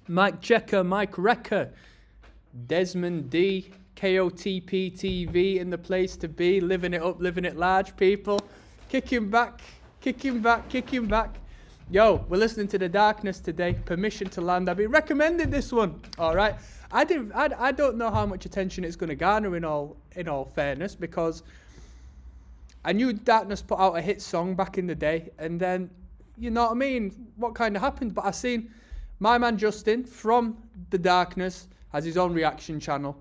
Mike Checker, Mike Wrecker, Desmond D, KOTP TV in the place to be, living it up, living it large, people. Kicking back. Yo, we're listening to The Darkness today. Permission to Land. I've been recommended this one. All right. I don't know how much attention it's going to garner in all fairness, because I knew Darkness put out a hit song back in the day, and then, you know what I mean, what kind of happened? But I seen my man Justin from The Darkness has his own reaction channel.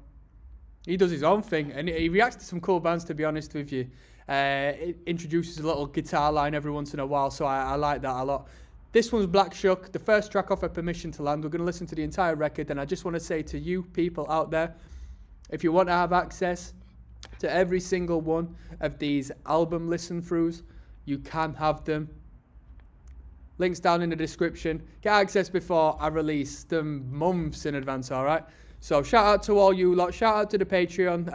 He does his own thing, and he reacts to some cool bands, to be honest with you. It introduces a little guitar line every once in a while, so I like that a lot. This one's Black Shuck, the first track off of Permission to Land. We're going to listen to the entire record, and I just want to say to you people out there, if you want to have access to every single one of these album listen-throughs, you can have them. Links down in the description. Get access before I release them months in advance, all right? So shout out to all you lot. Shout out to the Patreon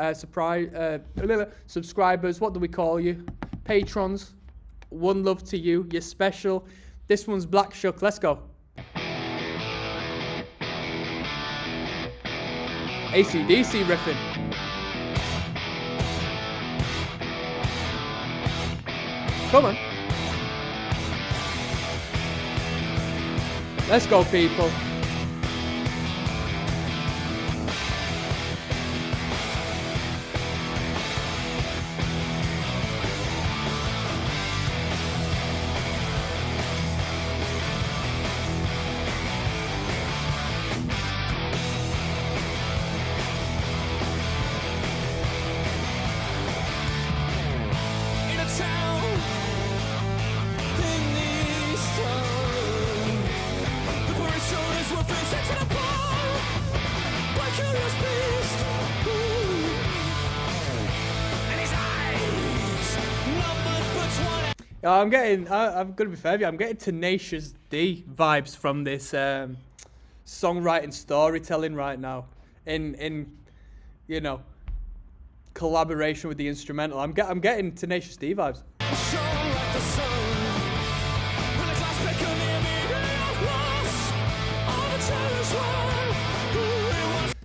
subscribers. What do we call you? Patrons. One love to you. You're special. This one's Black Shuck. Let's go. AC/DC riffing. Come on. Let's go, people. I'm going to be fair with you, I'm getting Tenacious D vibes from this songwriting storytelling right now. In you know, collaboration with the instrumental. I'm getting Tenacious D vibes.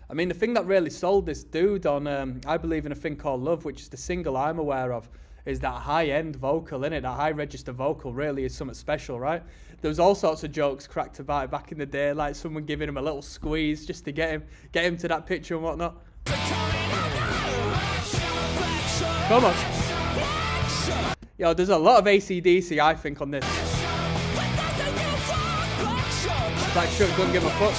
I mean, the thing that really sold this dude on I Believe in a Thing Called Love, which is the single I'm aware of, is that high-end vocal, innit? That high-register vocal really is something special, right? There was all sorts of jokes cracked about it back in the day, like someone giving him a little squeeze just to get him to that picture and whatnot. Come on. Yo, there's a lot of AC/DC, I think, on this. Black Shuck couldn't give a fuck.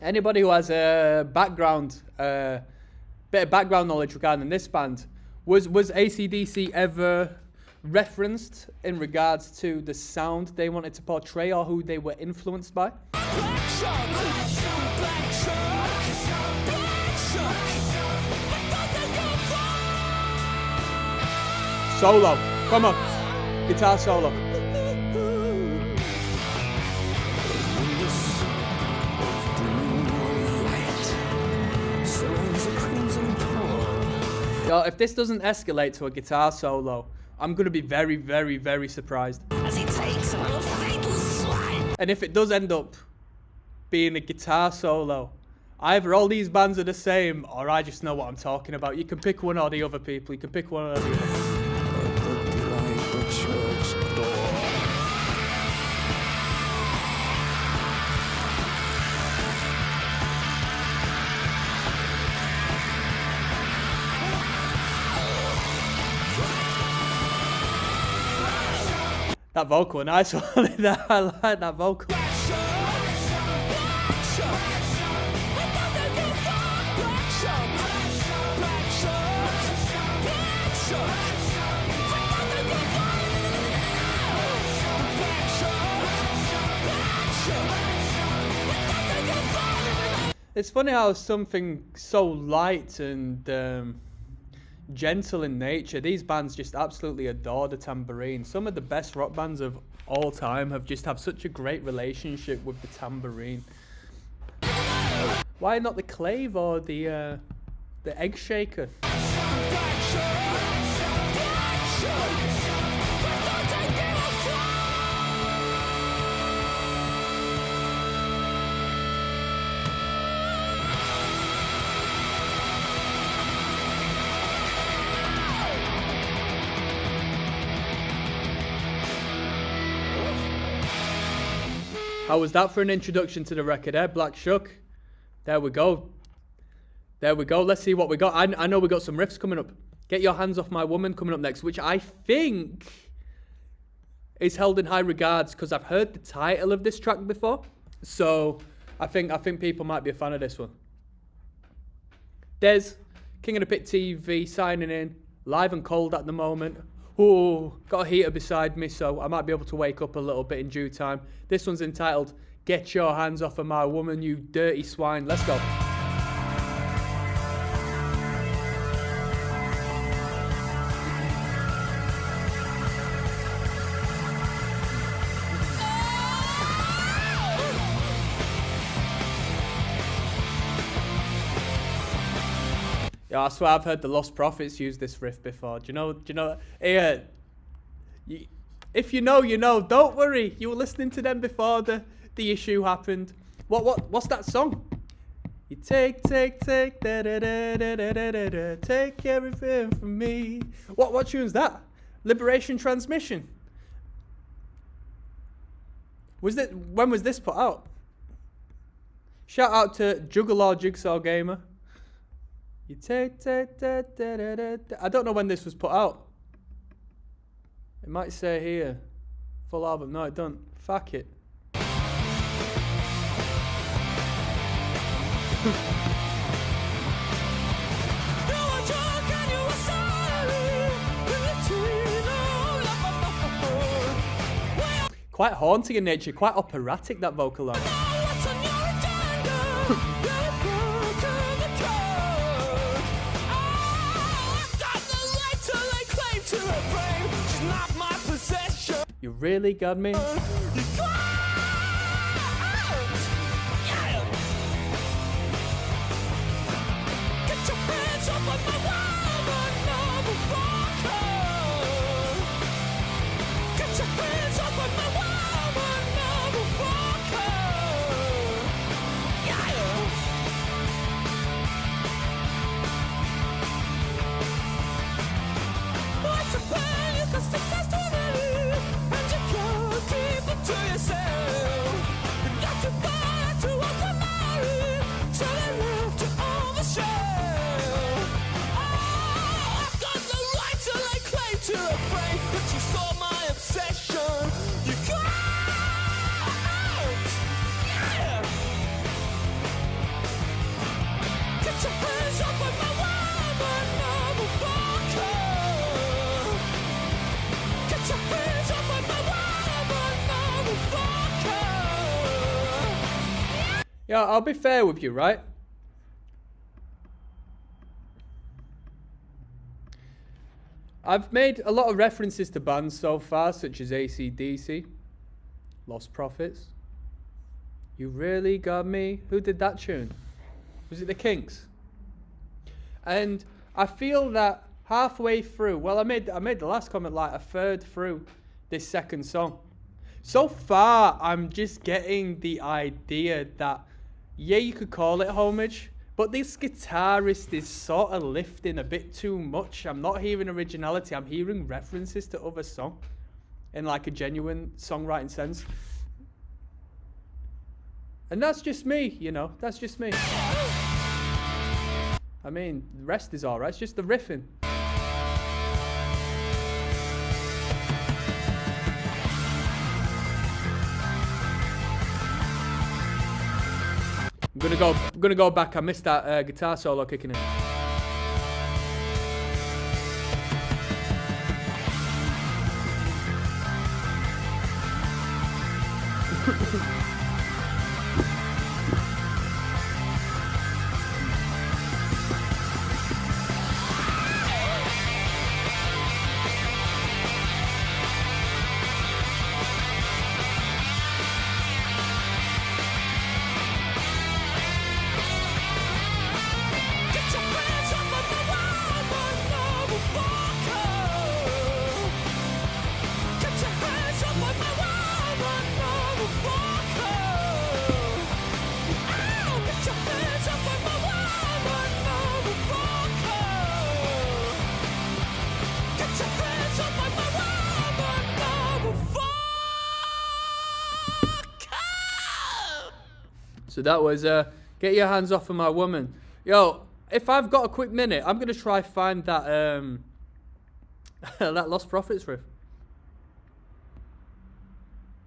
Anybody who has a background, bit of background knowledge regarding this band, was AC/DC ever referenced in regards to the sound they wanted to portray or who they were influenced by? Solo, come on, guitar solo. Yo, if this doesn't escalate to a guitar solo, I'm going to be very, very, very surprised. As he takes a little fatal swipe. And if it does end up being a guitar solo, either all these bands are the same, or I just know what I'm talking about. You can pick one or the other, people. You can pick one or the other. That vocal, nice one. I like that vocal. It's funny how something so light and gentle in nature, these bands just absolutely adore the tambourine. Some of the best rock bands of all time have such a great relationship with the tambourine. Why not the clave or the egg shaker? How was that for an introduction to the record, eh? Black Shuck. There we go. There we go. Let's see what we got. I know we got some riffs coming up. Get Your Hands Off My Woman coming up next, which I think is held in high regards because I've heard the title of this track before. So I think people might be a fan of this one. Des, King of the Pit TV, signing in. Live and cold at the moment. Oh, got a heater beside me, so I might be able to wake up a little bit in due time. This one's entitled, Get Your Hands Off of My Woman, You Dirty Swine. Let's go. Yeah, I swear I've heard the Lost Prophets use this riff before. Do you know? Hey, if you know, you know. Don't worry. You were listening to them before the issue happened. What's that song? You take, da da da da da da da da, take everything from me. What tune's that? Liberation Transmission. When was this put out? Shout out to Juggalo Jigsaw Gamer. You take, da da da da da. I don't know when this was put out. It might say here, full album. No, it don't. Fuck it. Quite haunting in nature, quite operatic, that vocal line. You really got me. Yeah, I'll be fair with you, right? I've made a lot of references to bands so far, such as AC/DC, Lost Prophets. You Really Got Me. Who did that tune? Was it the Kinks? And I feel that halfway through, well, I made the last comment like a third through this second song. So far, I'm just getting the idea that, yeah, you could call it homage, but this guitarist is sort of lifting a bit too much. I'm not hearing originality. I'm hearing references to other songs in like a genuine songwriting sense. And that's just me, you know. That's just me. I mean, the rest is alright. It's just the riffing. I'm gonna go back. I missed that guitar solo kicking in. So that was Get Your Hands Off of My Woman. Yo, if I've got a quick minute, I'm going to try find that that Lost Prophets riff.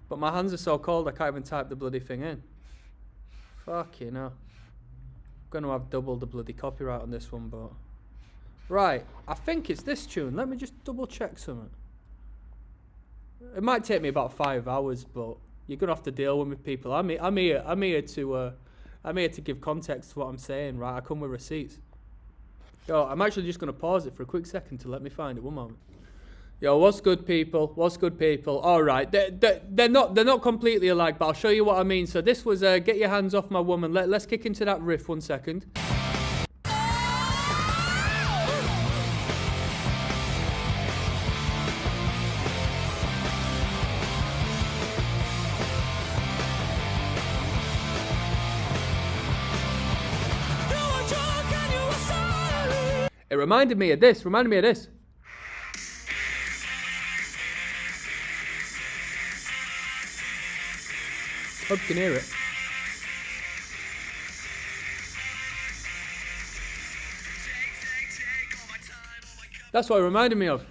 But my hands are so cold I can't even type the bloody thing in. Fucking hell. I'm going to have double the bloody copyright on this one, but... Right, I think it's this tune. Let me just double check something. It might take me about 5 hours, but you're going to have to deal with me, people. I'm here to give context to what I'm saying, right? I come with receipts. Yo, I'm actually just going to pause it for a quick second to let me find it. One moment. Yo, what's good, people? What's good, people? All right, they're not completely alike, but I'll show you what I mean. So this was Get Your Hands Off My Woman. Let's kick into that riff 1 second. It reminded me of this. Hope you can hear it. That's what it reminded me of.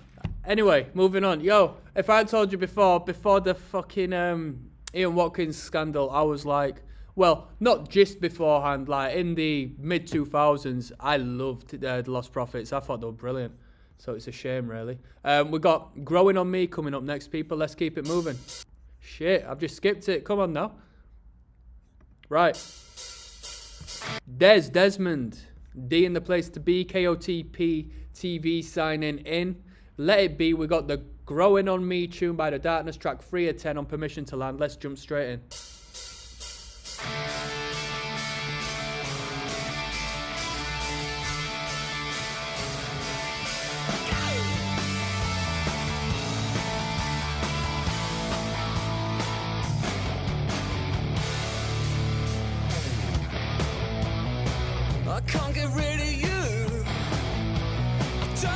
Anyway, moving on. Yo, if I had told you before the fucking Ian Watkins scandal, I was like, well, not just beforehand, like in the mid-2000s, I loved the Lost Prophets. I thought they were brilliant. So it's a shame, really. We got Growing on Me coming up next, people. Let's keep it moving. Shit, I've just skipped it. Come on now. Right. Desmond. D in the place to be. KOTP TV signing in. Let It Be. We got the Growing on Me tune by The Darkness, track 3 of 10 on Permission to Land. Let's jump straight in.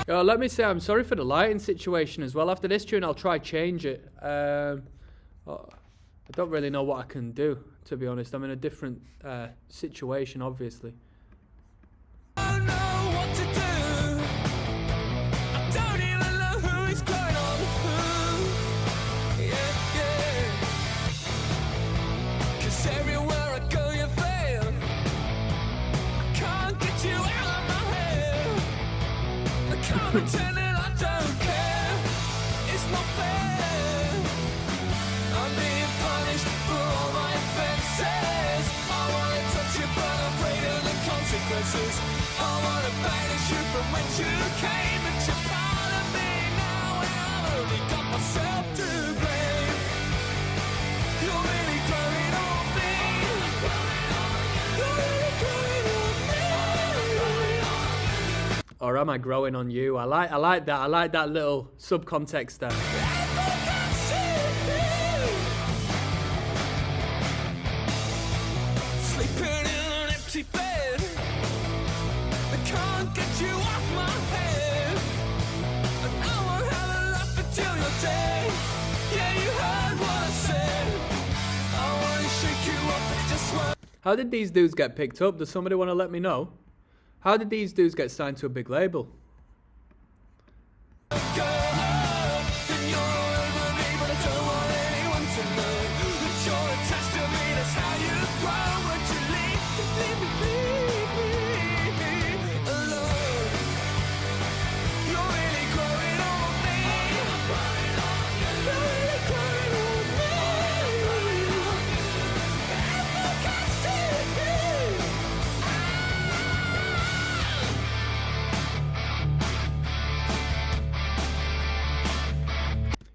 Yo, let me say I'm sorry for the lighting situation as well. After this tune, I'll try change it. I don't really know what I can do, to be honest. I'm in a different situation, obviously. I don't know what to do. I don't even know who is going on who. Yeah, yeah. 'Cause everywhere I go, you fail. I can't get you out of my head. I can't pretend that I don't care. It's not fair. I'm being punished for all my offenses. I wanna touch you but I'm afraid of the consequences. I wanna banish you from when you came, but you're part of me now and I've only got myself to blame. You're really growing on me. You're really growing on me. Or am I growing on you? I like that. I like that little subcontext there. Sleeping in an empty bed. I can't get you off my head. And I won't have a laugh until you're dead. Yeah, you heard what I said. I wanna shake you up and just want. How did these dudes get picked up? Does somebody want to let me know? How did these dudes get signed to a big label?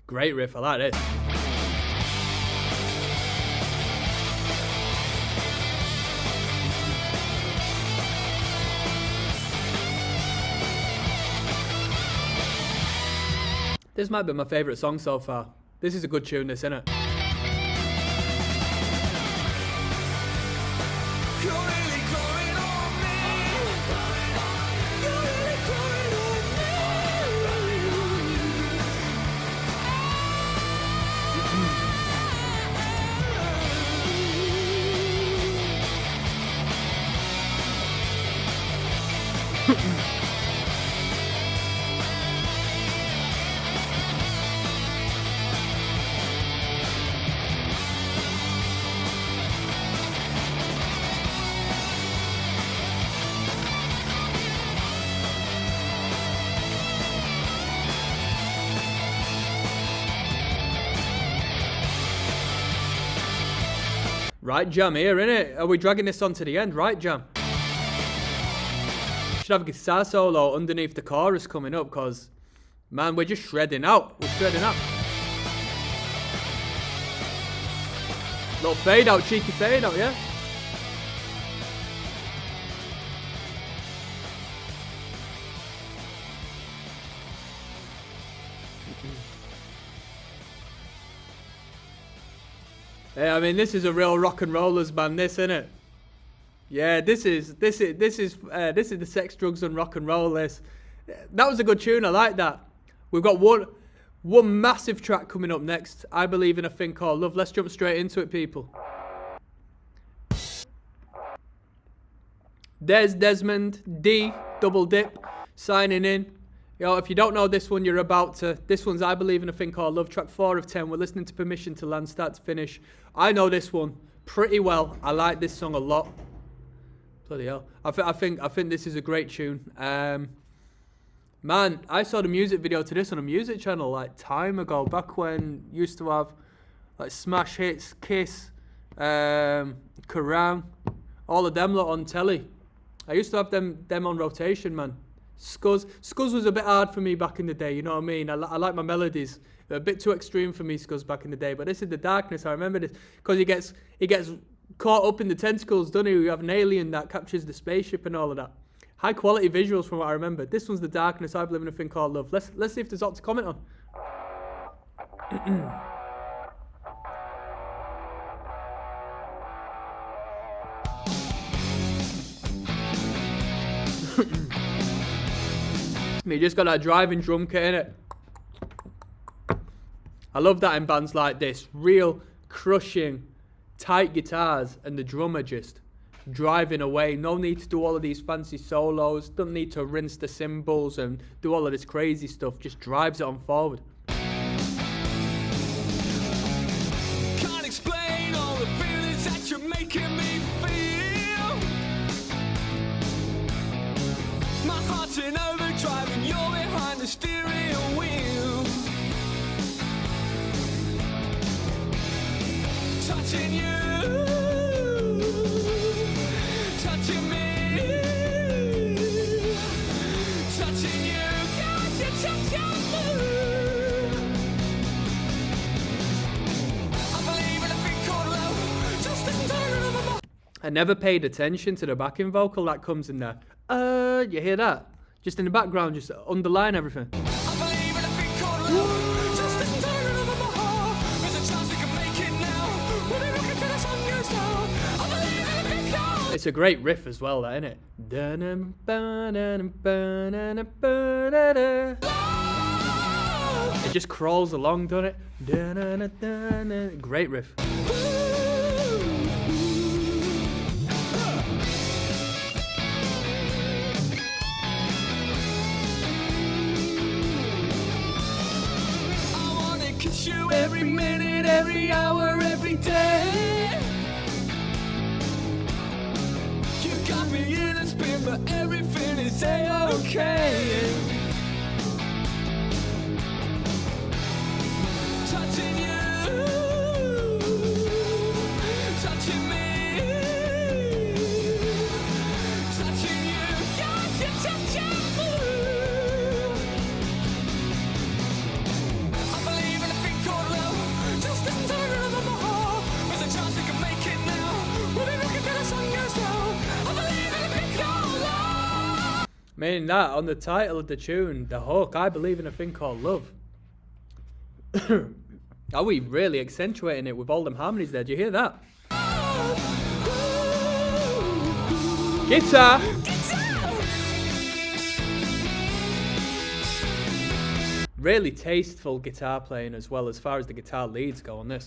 Great riff, I like this. This might be my favourite song so far. This is a good tune, this, isn't it? Right jam here, innit? Are we dragging this on to the end? Right jam. Should have a guitar solo underneath the chorus coming up, because, man, we're just shredding out. We're shredding out. Little fade out, cheeky fade out, yeah? Yeah, I mean, this is a real rock and rollers band, this, isn't it? Yeah, this is the sex, drugs, and rock and roll. This, that was a good tune. I like that. We've got one massive track coming up next. I Believe in a Thing Called Love. Let's jump straight into it, people. Desmond D double dip signing in. Yo, if you don't know this one, you're about to. This one's I Believe in a Thing Called Love, track 4 of 10. We're listening to Permission to Land, start to finish. I know this one pretty well. I like this song a lot. Bloody hell. I think this is a great tune. Man, I saw the music video to this on a music channel like time ago, back when used to have like Smash Hits, Kiss, Kerrang, all of them lot on telly. I used to have them on rotation, man. Scuzz was a bit hard for me back in the day, you know what I mean? I like my melodies. They're a bit too extreme for me, Scuzz, back in the day. But this is The Darkness. I remember this because he gets caught up in the tentacles, doesn't he? You have an alien that captures the spaceship and all of that. High quality visuals from what I remember. This one's The Darkness. I Believe in a Thing Called Love. Let's see if there's aught to comment on. You just got that driving drum kit in it. I love that in bands like this. Real crushing, tight guitars and the drummer just driving away. No need to do all of these fancy solos. Don't need to rinse the cymbals and do all of this crazy stuff. Just drives it on forward. Can't explain all the feelings that you're making me feel. My heart's in overdrive and you're behind the steering wheel. Touching you, touching me, touching you, got you touching me. I believe in a thing called love, just listen to the rhythm of my. I never paid attention to the backing vocal that comes in there. You hear that? Just in the background, just underline everything. I believe in a thing called love, just listen to the rhythm of my heart. There's a chance we can make it now, when we look into the sun goes down. I believe in a thing called. It's a great riff as well, that, isn't it? It just crawls along, doesn't it? Great riff. You every minute, every hour, every day. You got me in a spin, but everything is A-okay. Touching you, touching me, touching you, got you touching me. I believe in a thing called love, just listen to the rhythm of my heart. There's a chance we can make it now, we'll be looking till the sun goes down. I believe in a thing called love. Meaning that on the title of the tune, the hook, I Believe in a Thing Called Love. Are we really accentuating it with all them harmonies there? Do you hear that? Guitar! Really tasteful guitar playing as well, as far as the guitar leads go on this.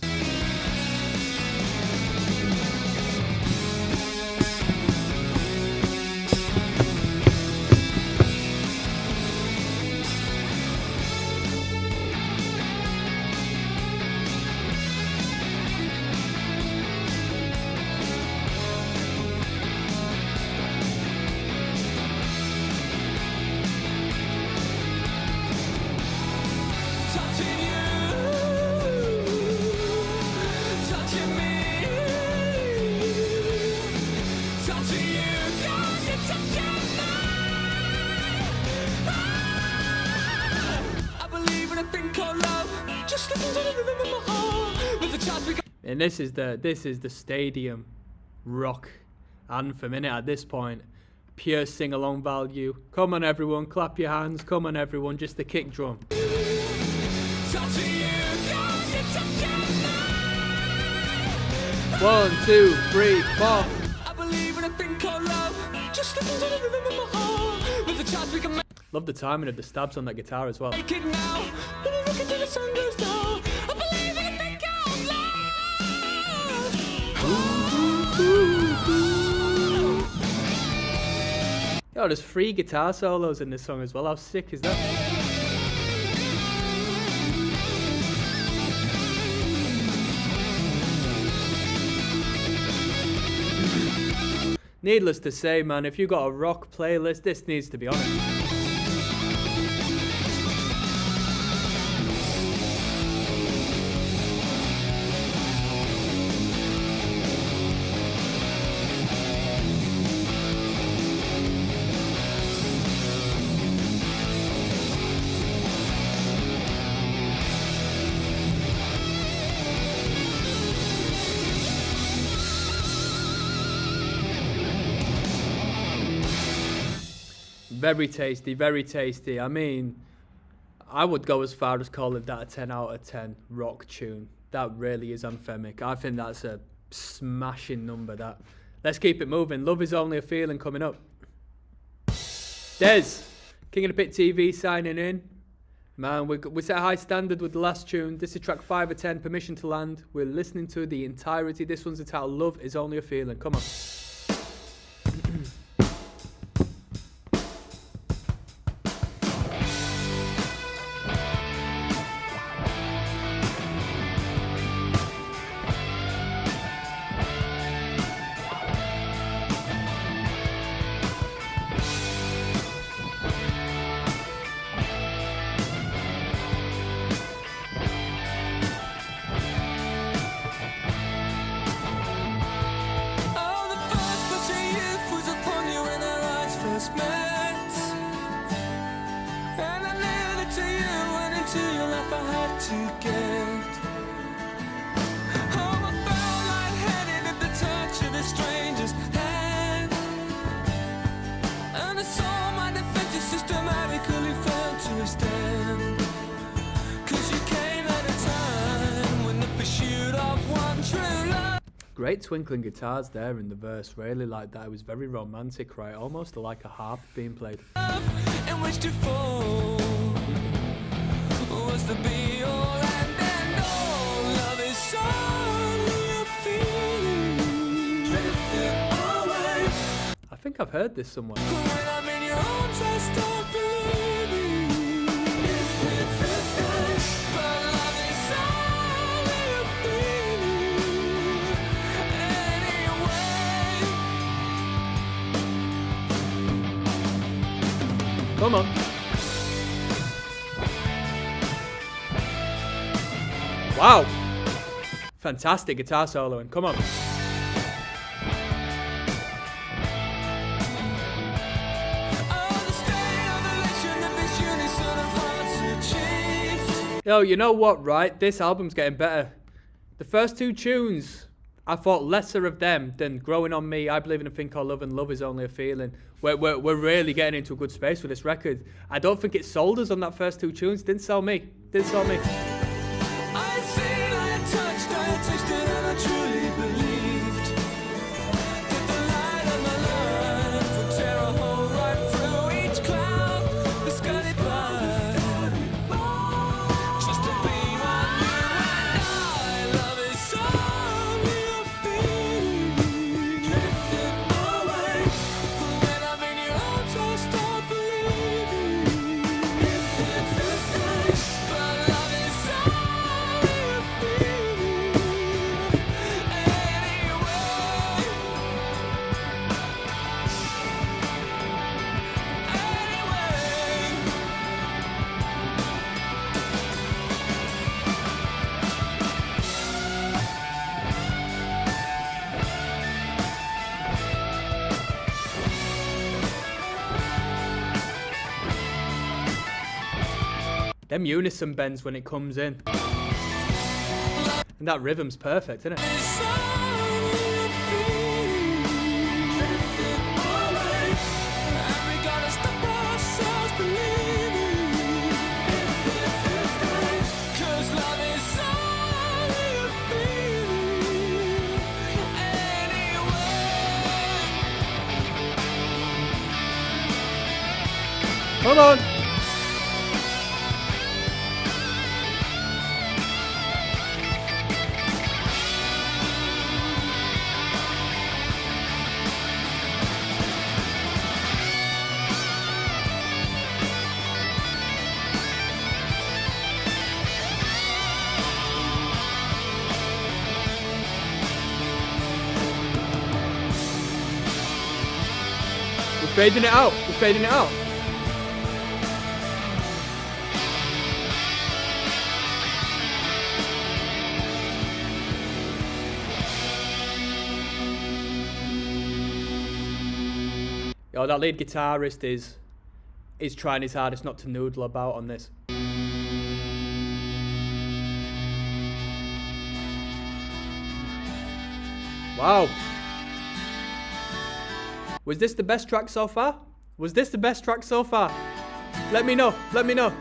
Touching you, called love. Just listen to the rhythm of my heart. With a chance we can. And this is the stadium rock anthem, innit, at this point. Pure sing-along value. Come on everyone, clap your hands. Come on everyone, just the kick drum. Touching you, cause you're touching me. 1, 2, 3, 4. I believe in a thing called love. Just listen to the rhythm of my heart. With a chance we can Love the timing of the stabs on that guitar as well. make it now. When I look into the sun goes down. I believe in a thing called love. Yo, there's 3 guitar solos in this song as well. How sick is that? Needless to say, man, if you got a rock playlist, this needs to be on it. Very tasty, very tasty. I mean, I would go as far as calling that a 10 out of 10 rock tune. That really is anthemic. I think that's a smashing number, that. Let's keep it moving. Love is Only a Feeling coming up. Des, King of the Pit TV signing in. Man, we set a high standard with the last tune. This is track 5 of 10, Permission to Land. We're listening to the entirety. This one's entitled Love is Only a Feeling. Come on. Oh, the first flush of youth was upon you when our eyes first met. And I knew that to you and into your life I had to get. Oh, I felt lightheaded at the touch of a stranger's hand. And I saw my defenses systematically fail to stand. 'Cause you came at a time when the pursuit of one true love. Great twinkling guitars there in the verse. Really like that. It was very romantic, right? Almost like a harp being played. In which to fall was the be all and end all. Love is only a feeling drifting away. I think I've heard this somewhere. When I'm in your arms, I start believing it's drifting. But love is only a feeling anyway. Come on. Wow. Fantastic guitar soloing. Come on. Oh, the state of elation of this unison of hearts achieved. Yo, you know what, right? This album's getting better. The first 2 tunes, I thought lesser of them than Growing on Me, I Believe in a Thing Called Love, and Love is Only a Feeling. We're really getting into a good space with this record. I don't think it sold us on that first 2 tunes. Didn't sell me. Didn't sell me. I had seen, I had touched, I had tasted, and I truly believed that the light of my life would tear a hole right through each cloud that scudded by. Just to be my you and I. Love is only a feeling drifting away. When I'm in your arms, I start believing it's drifting. But love is Them unison bends when it comes in. And that rhythm's perfect, isn't it? It's only a feeling. And we gotta stop ourselves believing. 'Cause love is only a feeling. Anyway. Come on. We're fading it out. We're fading it out. Yo, that lead guitarist is trying his hardest not to noodle about on this. Wow. Was this the best track so far? Was this the best track so far? Let me know. Let me know.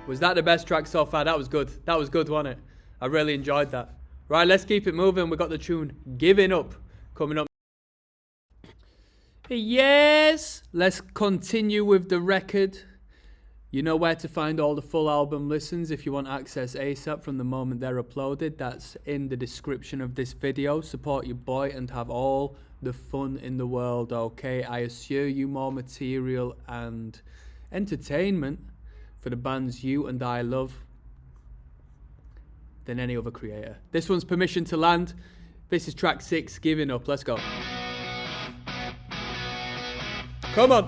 Was that the best track so far? That was good. That was good, wasn't it? I really enjoyed that. Right, let's keep it moving. We got the tune Giving Up coming up. Yes! Let's continue with the record. You know where to find all the full album listens if you want access ASAP from the moment they're uploaded. That's in the description of this video. Support your boy and have all the fun in the world, okay? I assure you more material and entertainment for the bands you and I love than any other creator. This one's Permission to Land. This is track 6, Giving Up. Let's go. Come on.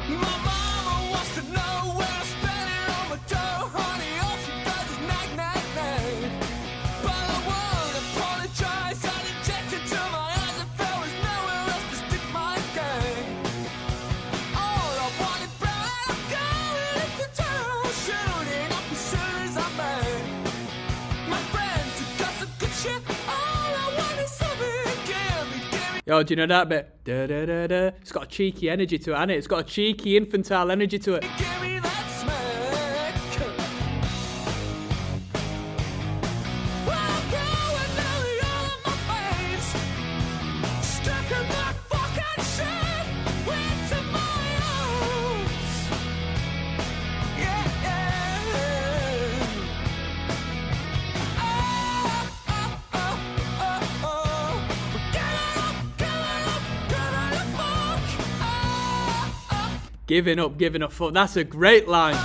My mama wants to know where I'm spending all my dough, honey. All she does is nag, nag, nag. But I won't apologize. I injected to my eyes and there was nowhere else to stick my gang. All I wanted, bright, I'm going up the town, shooting up as soon as I'm back. My friends who got some good shit. All I want is something. Give me. Yo, do you know that bit? Da, da, da, da. It's got a cheeky energy to it, hasn't it? It's got a cheeky infantile energy to it. Give me that smack. Well, going nearly all of my face. Stuck in that fucking shit. Went to my house. Yeah, yeah. Oh. Giving up, Giving up, fuck. That's a great line.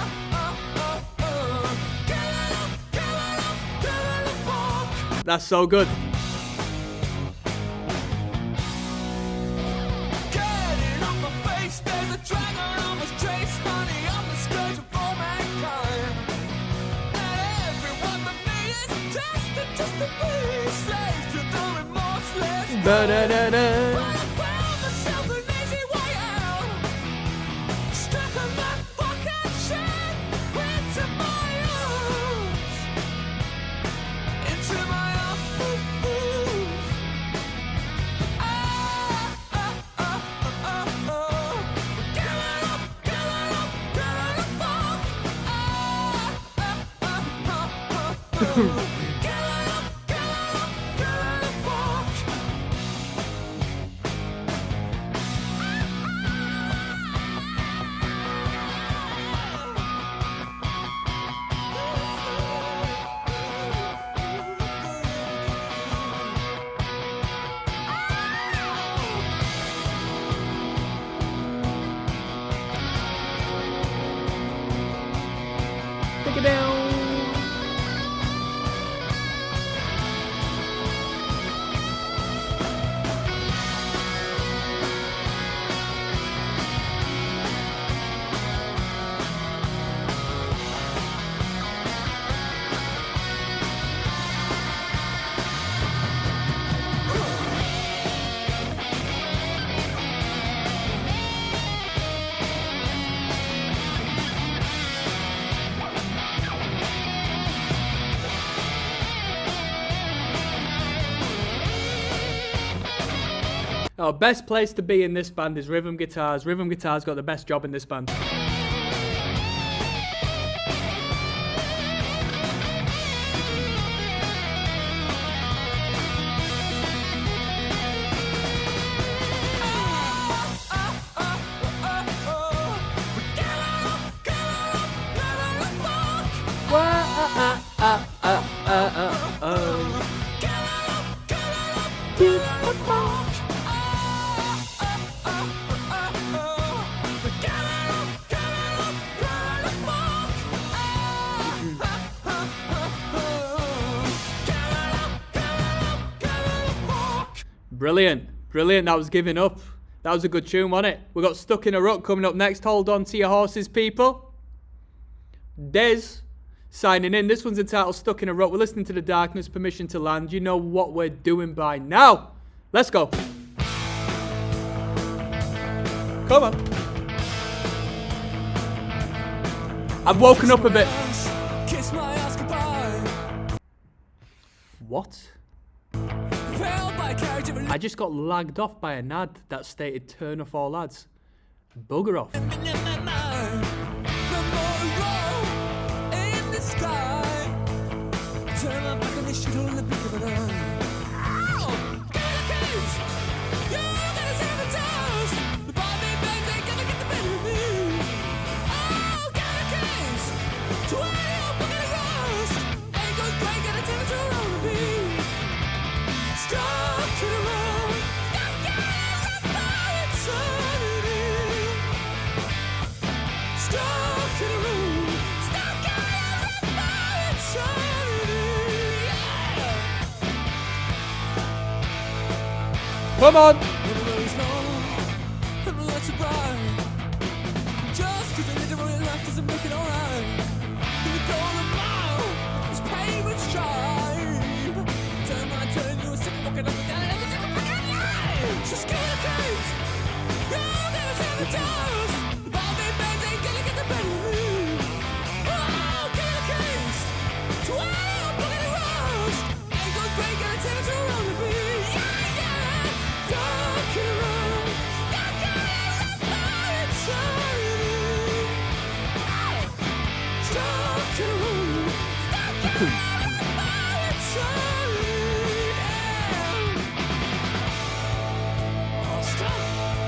That's so good. Getting off my face, there's a dragon on my trace, honey, I'm the scourge of all mankind. And everyone but me is destined just to be slaves to the remorseless. Da-da-da-da. But I found myself an easy way out. Stuck on that fucking shit. Into my arms. Into my arms. Take it down. Oh, best place to be in this band is rhythm guitars. Rhythm guitars got the best job in this band. Brilliant, brilliant. That was Giving Up. That was a good tune, wasn't it? We got Stuck in a Rut coming up next. Hold on to your horses, people. Dez signing in. This one's entitled Stuck in a Rut. We're listening to The Darkness, Permission to Land. You know what we're doing by now. Let's go. Come on. I've woken up a bit. What? I just got lagged off by an ad that stated turn off all ads. Bugger off. Come on!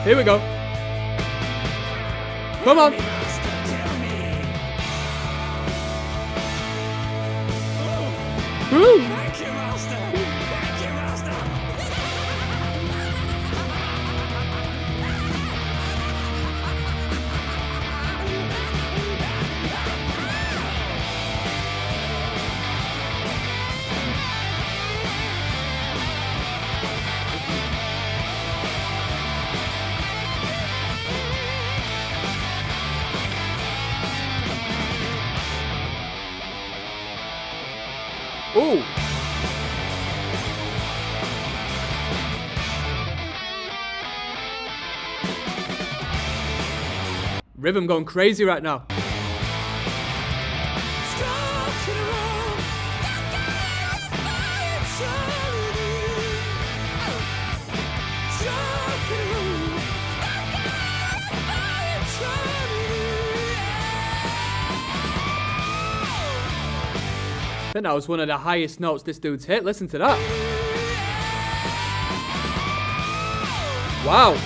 Here we go. Come on. Woo. Thank you, Master. Thank you, Master. Ooh. Rhythm going crazy right now. I think that was one of the highest notes this dude's hit. Listen to that. Wow.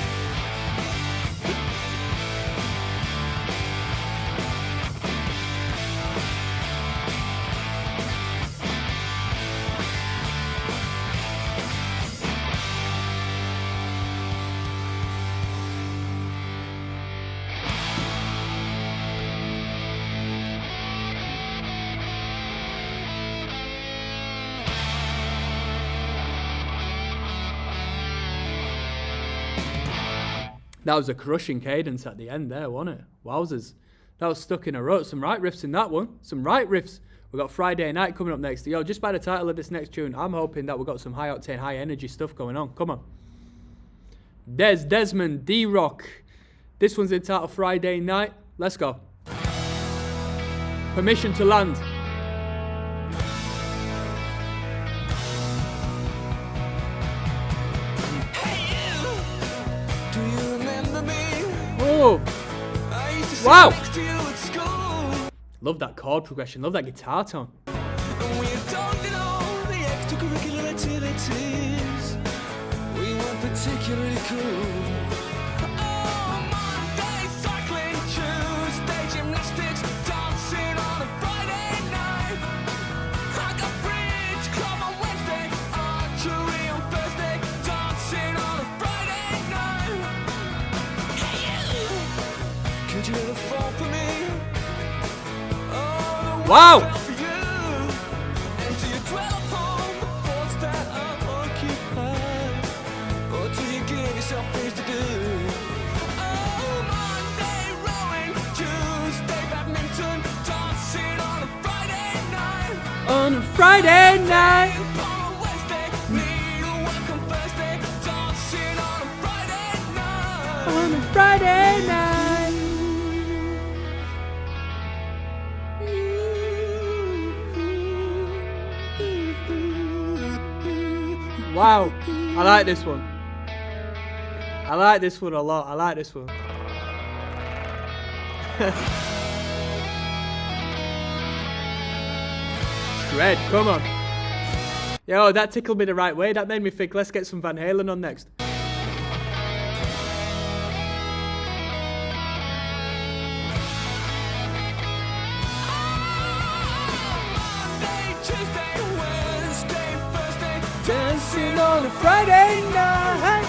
That was a crushing cadence at the end there, wasn't it? Wowzers. That was Stuck in a Rut. Some right riffs in that one. Some right riffs. We've got Friday Night coming up next. Yo, just by the title of this next tune, I'm hoping that we've got some high octane, high energy stuff going on. Come on. Desmond, D-Rock. This one's entitled Friday Night. Let's go. Permission to Land. Hey, you! Wow. next to you at school. Love that chord progression. Love that guitar tone. And we don't did all the extracurricular activities. We weren't particularly cool. Oh, Monday cycling, Tuesday gymnastics, dancing on a Friday night. I got bridge club on Wednesday, archery on Thursday, dancing on a Friday night. Hey you, could you ever fall for me? Oh, the Wow. world for you. And do you dwell upon the thoughts that are occupied? Or do you give yourself things to do? Oh, Monday rowing, Tuesday badminton, dancing on a Friday night. On a Friday night. On a Wednesday, needlework on Thursday, dancing on a Friday night. On a Friday night. Wow, I like this one. I like this one a lot. I like this one. Shred, come on. Yo, that tickled me the right way. That made me think, let's get some Van Halen on next. Monday, Tuesday, Wednesday, Thursday, Dancing on a Friday night.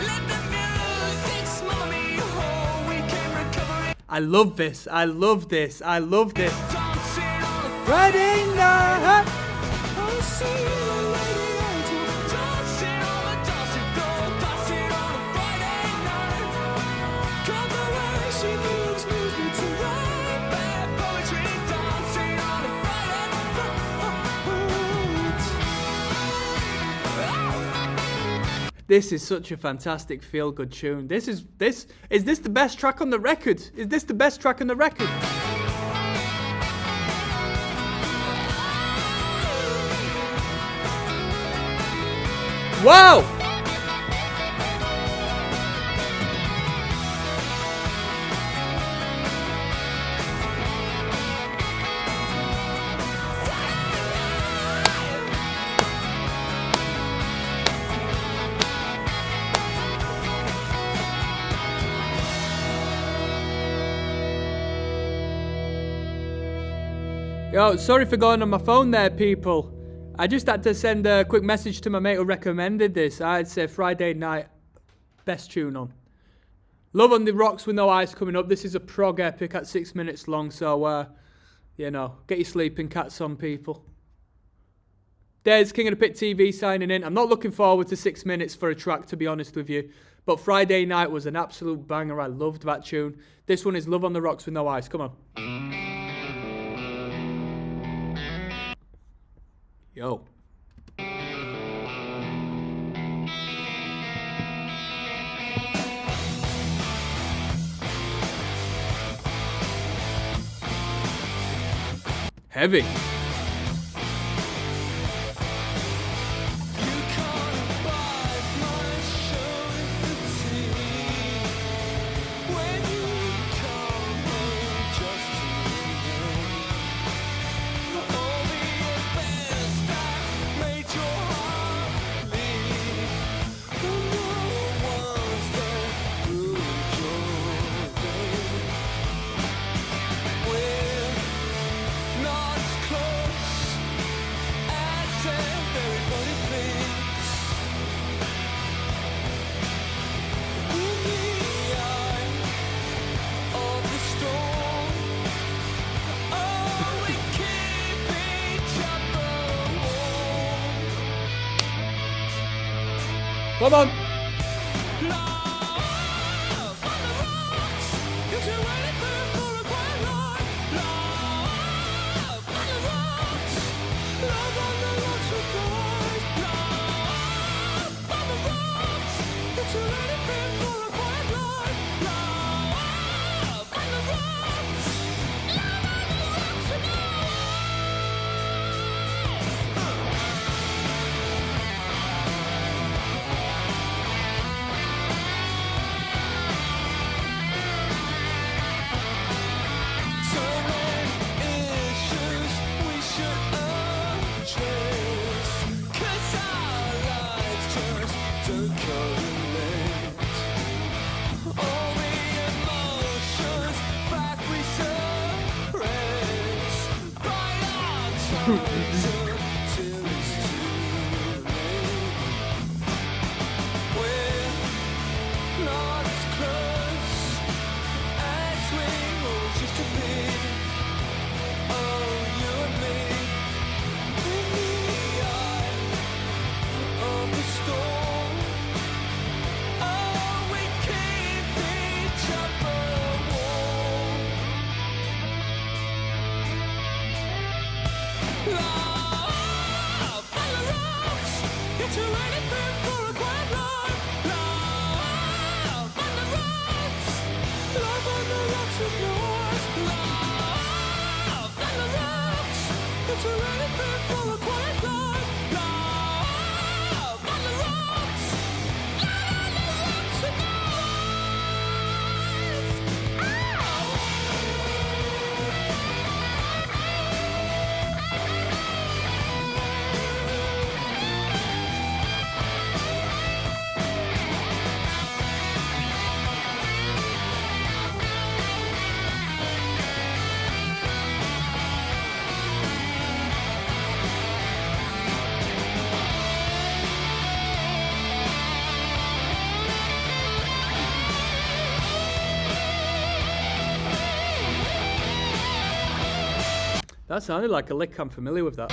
let the music smother me. Whole weekend recovery, I love this. I love this. I love this. dancing on a Friday night. I'll see you later. Dancing on the dancing floor, dancing on a Friday night. 'Cause the way she moves me to write bad poetry. Dancing on a Friday night. This is such a fantastic feel-good tune. Is this the best track on the record? Is this the best track on the record? Wow! Yo, sorry for going on my phone there, people. I just had to send a quick message to my mate who recommended this. I'd say Friday night, best tune on. Love on the Rocks with No Ice coming up. This is a prog epic at 6 minutes long, so, you know, get your sleeping cats on, people. There's King of the Pit TV signing in. I'm not looking forward to 6 minutes for a track, to be honest with you. But Friday night was an absolute banger. I loved that tune. This one is Love on the Rocks with No Ice. Come on. Yo. Heavy. You can't buy my surety when you come home just to all the affairs that made your heart bleed, the ones that ruined your day. We're not as close as everybody thinks. In the eye of the storm, oh, we keep each other warm. Come on. Love on the rocks, if you're waiting for a quiet night. Love on the rocks, love on the rocks with boys. Love on the rocks, if you're waiting for a quiet night. Love on the rocks, love on the rocks with boys. till it's too late. We're not as close as we used to be. Oh, you and me, in the eye of the storm. Oh, we keep each other warm. Love on the rocks, get you anything for a quiet life. Love on the rocks, love on the rocks is yours. Love on the rocks, get you anything for a quiet life. Love on the rocks, love on the rocks is yours. That sounded like a lick. I'm familiar with that.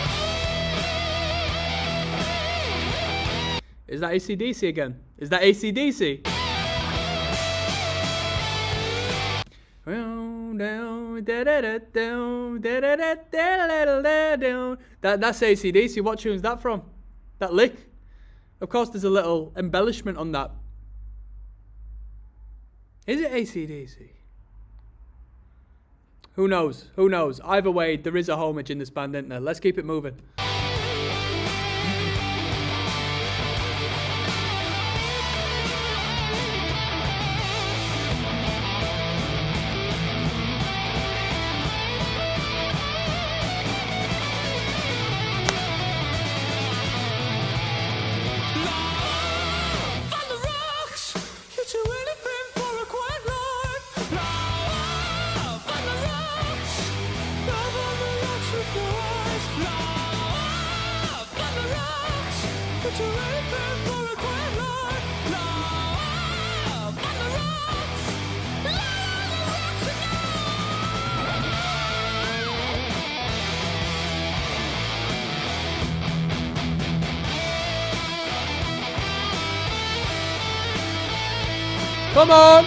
Is that AC/DC again? Is that AC/DC? That's AC/DC. What tune is that from? That lick? Of course, there's a little embellishment on that. Is it AC/DC? Who knows? Who knows? Either way, there is a homage in this band, isn't there? Let's keep it moving. Love on the rocks, get you anything for a quiet life. Love on the rocks, love on the rocks with yours. Love on the rocks, get you anything for a quiet life. Love on the rocks, love on the rocks with Come on!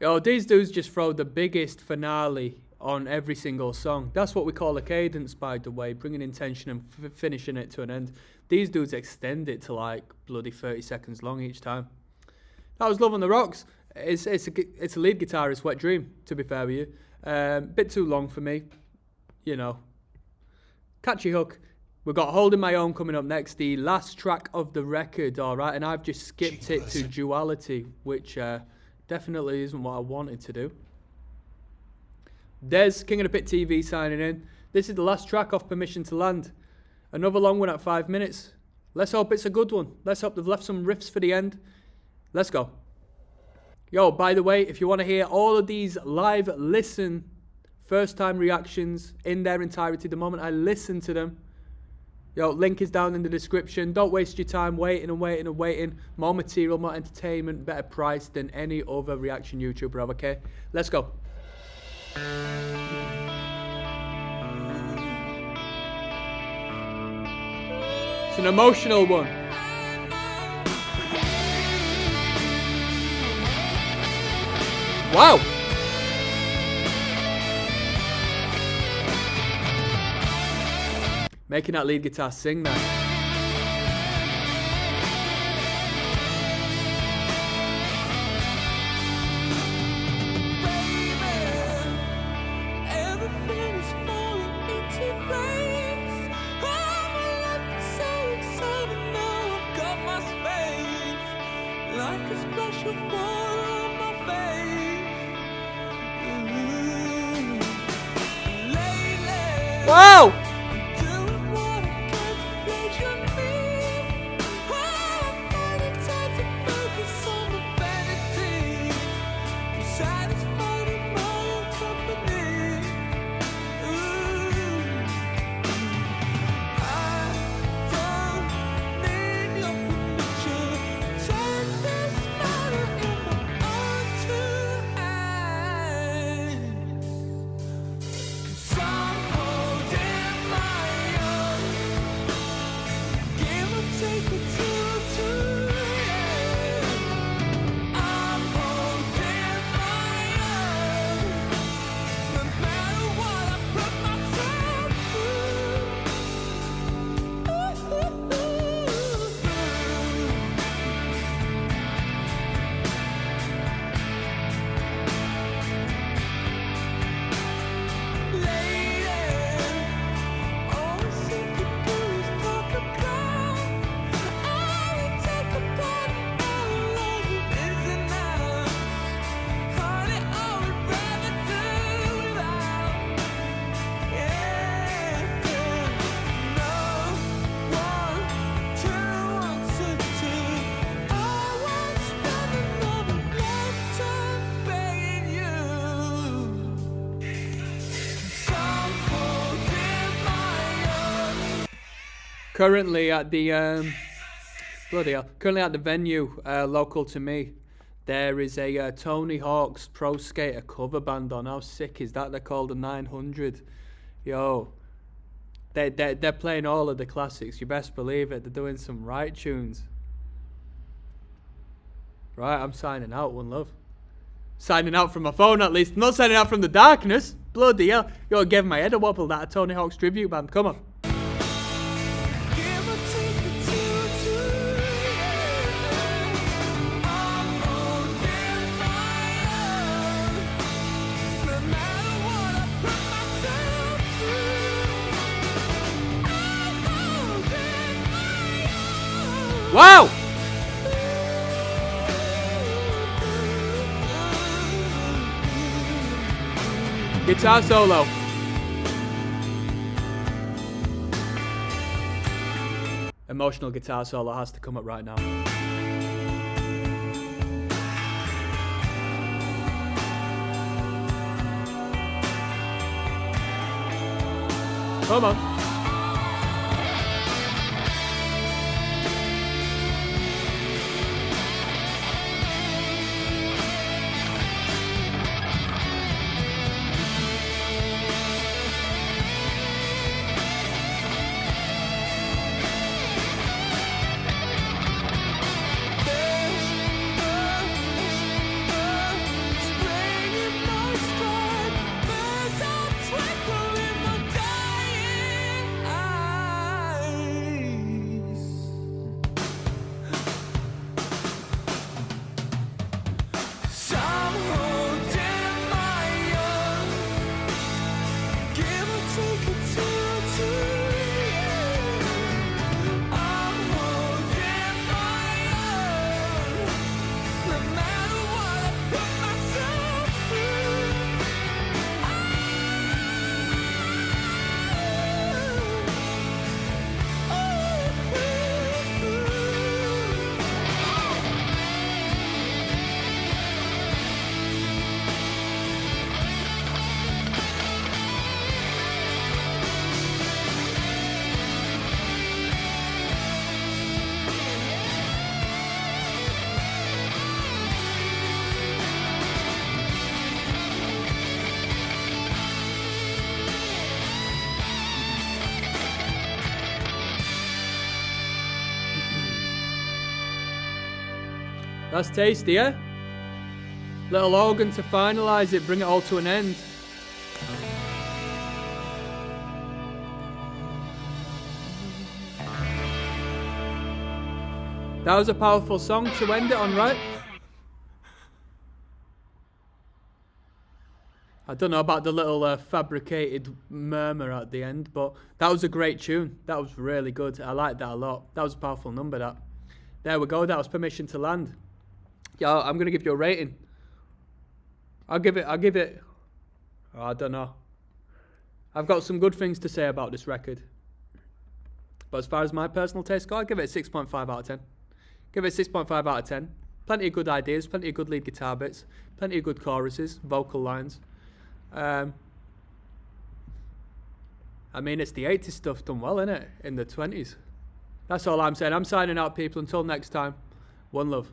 Yo, these dudes just throw the biggest finale on every single song. That's what we call a cadence, by the way, bringing in tension and finishing it to an end. These dudes extend it to like bloody 30 seconds long each time. That was Love on the Rocks. It's a lead guitarist, Wet Dream, to be fair with you. Bit too long for me, you know. Catchy hook. We've got Holding My Own coming up next, the last track of the record, alright, and I've just skipped it to Duality, which definitely isn't what I wanted to do. Des, King of the Pit TV signing in. This is the last track off Permission to Land. Another long one at 5 minutes. Let's hope it's a good one. Let's hope they've left some riffs for the end. Let's go. Yo, by the way, if you want to hear all of these live listen first time reactions in their entirety, the moment I listen to them, yo, link is down in the description. Don't waste your time waiting and waiting and waiting. More material, more entertainment, better price than any other reaction YouTuber have, okay? Let's go. It's an emotional one. Wow. Making that lead guitar sing now. Like a splash of water on my face. Lately, Wow! doing what I can to pleasure me. I'm finding time to focus on the vanity. I'm satisfied in my own company. I don't need your permission. Take this matter in my own two hands. 'Cause I'm holding my own. Give or take a two, yeah. I'm holding my own. No matter what I put myself through. Currently at the bloody hell. Currently at the venue local to me, there is a Tony Hawk's Pro Skater cover band on. How sick is that? They're called the 900. Yo, they're playing all of the classics. You best believe it. They're doing some right tunes. Right, I'm signing out. One love. Signing out from my phone at least. I'm not signing out from the darkness. Bloody hell. Yo, give my head a wobble. That a Tony Hawk's tribute band. Come on. Wow! Guitar solo. Emotional guitar solo has to come up right now. Come on. That's tasty, eh? Little organ to finalise it, bring it all to an end. That was a powerful song to end it on, right? I don't know about the little fabricated murmur at the end, but that was a great tune. That was really good. I liked that a lot. That was a powerful number, that. There we go. That was Permission to Land. Yeah, I'm going to give you a rating. I'll give it, oh, I don't know. I've got some good things to say about this record. But as far as my personal taste go, I'll give it a 6.5 out of 10. Give it a 6.5 out of 10. Plenty of good ideas, plenty of good lead guitar bits, plenty of good choruses, vocal lines. I mean, it's the 80s stuff done well, innit? In the 20s. That's all I'm saying. I'm signing out, people. Until next time, one love.